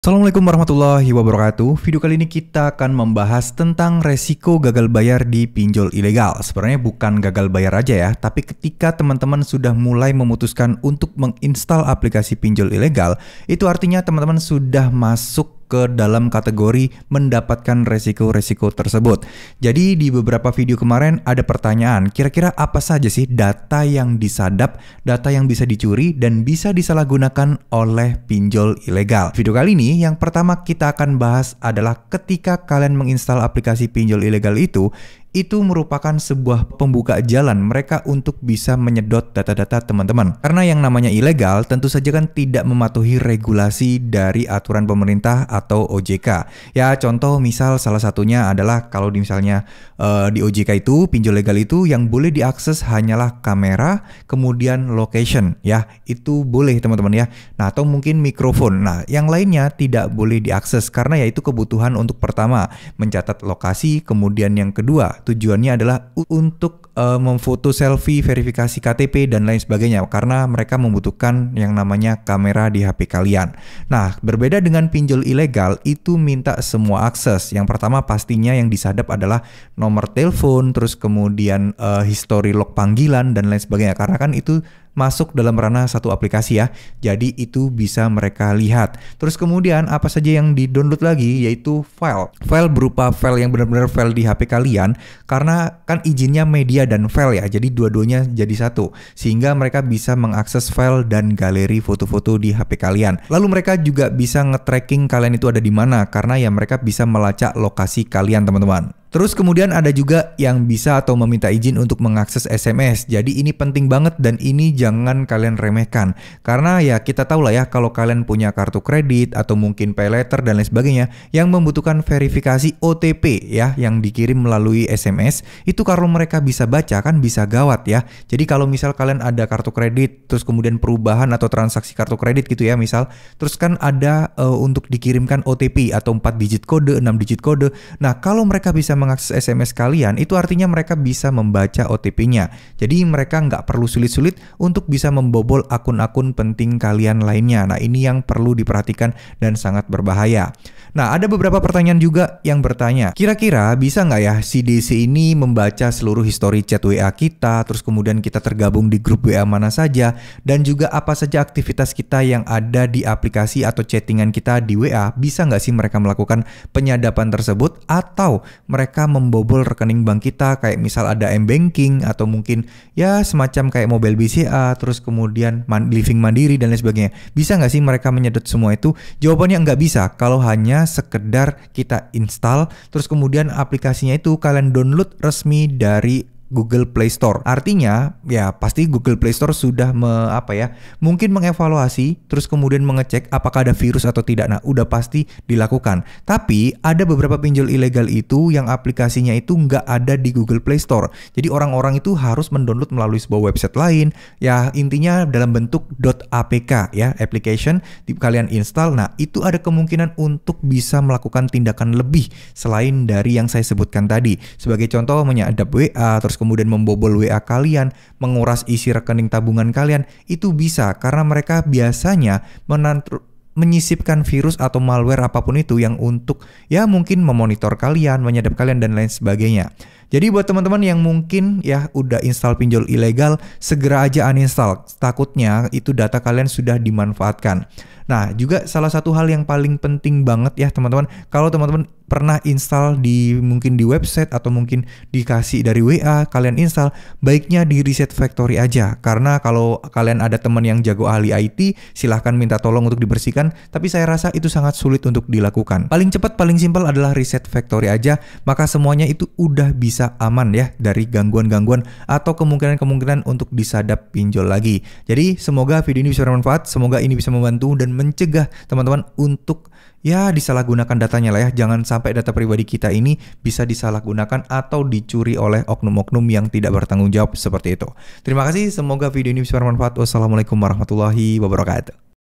Assalamualaikum warahmatullahi wabarakatuh. Video kali ini kita akan membahas tentang resiko gagal bayar di pinjol ilegal. Sebenarnya bukan gagal bayar aja ya, tapi ketika teman-teman sudah mulai memutuskan untuk menginstal aplikasi pinjol ilegal, itu artinya teman-teman sudah masuk ke dalam kategori mendapatkan resiko-resiko tersebut. Jadi di beberapa video kemarin ada pertanyaan, kira-kira apa saja sih data yang disadap, data yang bisa dicuri dan bisa disalahgunakan oleh pinjol ilegal. Video kali ini yang pertama kita akan bahas adalah ketika kalian menginstal aplikasi pinjol ilegal itu merupakan sebuah pembuka jalan mereka untuk bisa menyedot data-data teman-teman. Karena yang namanya ilegal tentu saja kan tidak mematuhi regulasi dari aturan pemerintah atau OJK. Ya contoh misal salah satunya adalah kalau misalnya di OJK itu pinjol legal itu yang boleh diakses hanyalah kamera, kemudian location ya. Itu boleh teman-teman ya. Nah atau mungkin mikrofon. Nah yang lainnya tidak boleh diakses karena yaitu kebutuhan untuk pertama mencatat lokasi, kemudian yang kedua tujuannya adalah untuk memfoto selfie, verifikasi KTP dan lain sebagainya karena mereka membutuhkan yang namanya kamera di HP kalian. Nah, berbeda dengan pinjol ilegal itu minta semua akses. Yang pertama pastinya yang disadap adalah nomor telepon, terus kemudian history log panggilan dan lain sebagainya karena kan itu masuk dalam ranah satu aplikasi ya. Jadi itu bisa mereka lihat. Terus kemudian apa saja yang di-download lagi yaitu file. File berupa file yang benar-benar file di HP kalian karena kan izinnya media dan file ya. Jadi dua-duanya jadi satu sehingga mereka bisa mengakses file dan galeri foto-foto di HP kalian. Lalu mereka juga bisa nge-tracking kalian itu ada di mana karena ya mereka bisa melacak lokasi kalian teman-teman. Terus kemudian ada juga yang bisa atau meminta izin untuk mengakses SMS. Jadi ini penting banget dan ini jangan kalian remehkan. Karena ya kita tahu lah ya kalau kalian punya kartu kredit atau mungkin pay letter dan lain sebagainya yang membutuhkan verifikasi OTP ya yang dikirim melalui SMS. Itu kalau mereka bisa baca kan bisa gawat ya. Jadi kalau misal kalian ada kartu kredit terus kemudian perubahan atau transaksi kartu kredit gitu ya misal. Terus kan ada untuk dikirimkan OTP atau 4 digit kode, 6 digit kode. Nah kalau mereka bisa mengakses SMS kalian, itu artinya mereka bisa membaca OTP-nya. Jadi mereka nggak perlu sulit-sulit untuk bisa membobol akun-akun penting kalian lainnya. Nah ini yang perlu diperhatikan dan sangat berbahaya. Nah ada beberapa pertanyaan juga yang bertanya, kira-kira bisa nggak ya si DC ini membaca seluruh histori chat WA kita, terus kemudian kita tergabung di grup WA mana saja, dan juga apa saja aktivitas kita yang ada di aplikasi atau chattingan kita di WA, bisa nggak sih mereka melakukan penyadapan tersebut atau mereka membobol rekening bank kita kayak misal ada M-Banking atau mungkin ya semacam kayak mobile BCA terus kemudian living mandiri dan lain sebagainya. Bisa nggak sih mereka menyedot semua itu? Jawabannya nggak bisa kalau hanya sekedar kita install terus kemudian aplikasinya itu kalian download resmi dari Google Play Store. Artinya ya pasti Google Play Store sudah mungkin mengevaluasi terus kemudian mengecek apakah ada virus atau tidak. Nah udah pasti dilakukan. Tapi ada beberapa pinjol ilegal itu yang aplikasinya itu nggak ada di Google Play Store. Jadi orang-orang itu harus mendownload melalui sebuah website lain. Ya intinya dalam bentuk .apk ya application kalian install. Nah itu ada kemungkinan untuk bisa melakukan tindakan lebih selain dari yang saya sebutkan tadi. Sebagai contoh menyadap WA terus kemudian membobol WA kalian, menguras isi rekening tabungan kalian, itu bisa karena mereka biasanya menyisipkan virus atau malware apapun itu yang untuk ya mungkin memonitor kalian, menyadap kalian dan lain sebagainya. Jadi buat teman-teman yang mungkin ya udah install pinjol ilegal, segera aja uninstall. Takutnya itu data kalian sudah dimanfaatkan. Nah, juga salah satu hal yang paling penting banget ya teman-teman, kalau teman-teman pernah install mungkin di website atau mungkin dikasih dari WA, kalian install, baiknya di reset factory aja. Karena kalau kalian ada teman yang jago ahli IT, silahkan minta tolong untuk dibersihkan, tapi saya rasa itu sangat sulit untuk dilakukan. Paling cepat, paling simpel adalah reset factory aja, maka semuanya itu udah bisa aman ya dari gangguan-gangguan atau kemungkinan-kemungkinan untuk disadap pinjol lagi. Jadi semoga video ini bisa bermanfaat, semoga ini bisa membantu dan mencegah teman-teman untuk ya disalahgunakan datanya lah ya. Jangan sampai data pribadi kita ini bisa disalahgunakan atau dicuri oleh oknum-oknum yang tidak bertanggung jawab seperti itu. Terima kasih, semoga video ini bisa bermanfaat. Wassalamualaikum warahmatullahi wabarakatuh.